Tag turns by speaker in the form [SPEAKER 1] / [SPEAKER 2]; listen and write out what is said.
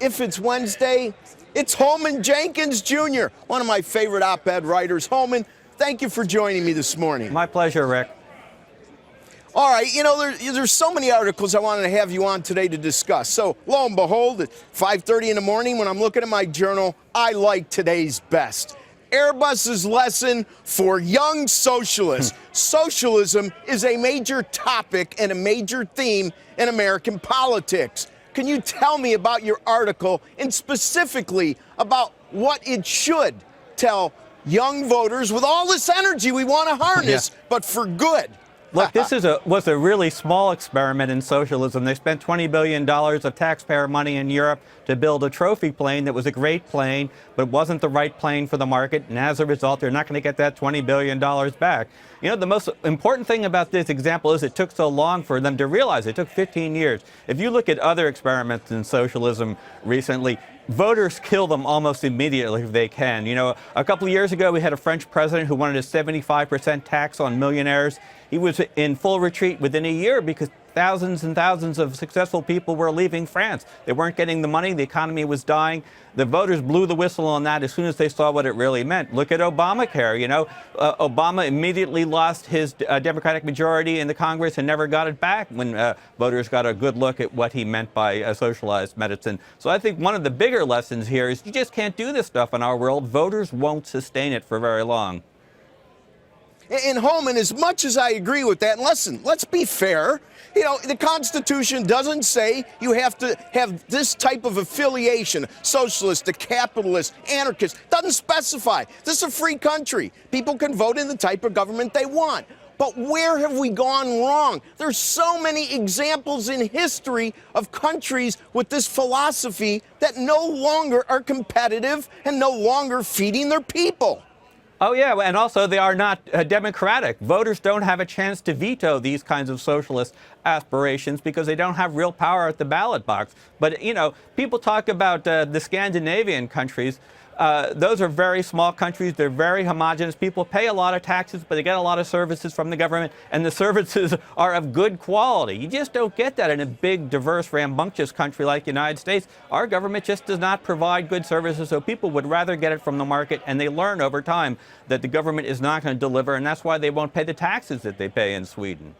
[SPEAKER 1] if it's Wednesday, it's Holman Jenkins Jr., one of my favorite op-ed writers. Holman, thank you for joining me this morning.
[SPEAKER 2] My pleasure, Rick.
[SPEAKER 1] All right, you know, there's so many articles I wanted to have you on today to discuss. So, lo and behold, at 5:30 in the morning when I'm looking at my journal, I like today's best. Airbus's lesson for young socialists. Socialism is a major topic and a major theme in American politics. Can you tell me about your article and specifically about what it should tell young voters with all this energy we want to harness, but for good?
[SPEAKER 2] Look, this was a really small experiment in socialism. They spent $20 billion of taxpayer money in Europe to build a trophy plane that was a great plane, but wasn't the right plane for the market. And as a result, they're not going to get that $20 billion back. You know, the most important thing about this example is it took so long for them to realize. It took 15 years. If you look at other experiments in socialism recently, voters kill them almost immediately if they can. You know, a couple of years ago, we had a French president who wanted a 75% tax on millionaires. He was in full retreat within a year because thousands and thousands of successful people were leaving France. They weren't getting the money. The economy was dying. The voters blew the whistle on that as soon as they saw what it really meant. Look at Obamacare. You know, Obama immediately lost his Democratic majority in the Congress and never got it back when voters got a good look at what he meant by socialized medicine. So I think one of the bigger lessons here is you just can't do this stuff in our world. Voters won't sustain it for very long.
[SPEAKER 1] And Holman, as much as I agree with that, and listen, let's be fair. You know, the Constitution doesn't say you have to have this type of affiliation, socialist, a capitalist, anarchist. Doesn't specify. This is a free country. People can vote in the type of government they want. But where have we gone wrong? There's so many examples in history of countries with this philosophy that no longer are competitive and no longer feeding their people.
[SPEAKER 2] Oh, yeah, and also they are not democratic. Voters don't have a chance to veto these kinds of socialist aspirations because they don't have real power at the ballot box. But, you know, people talk about the Scandinavian countries. Those are very small countries. They're very homogenous. People pay a lot of taxes, but they get a lot of services from the government, and the services are of good quality. You just don't get that in a big, diverse, rambunctious country like the United States. Our government just does not provide good services, so people would rather get it from the market, and they learn over time that the government is not going to deliver, and that's why they won't pay the taxes that they pay in Sweden.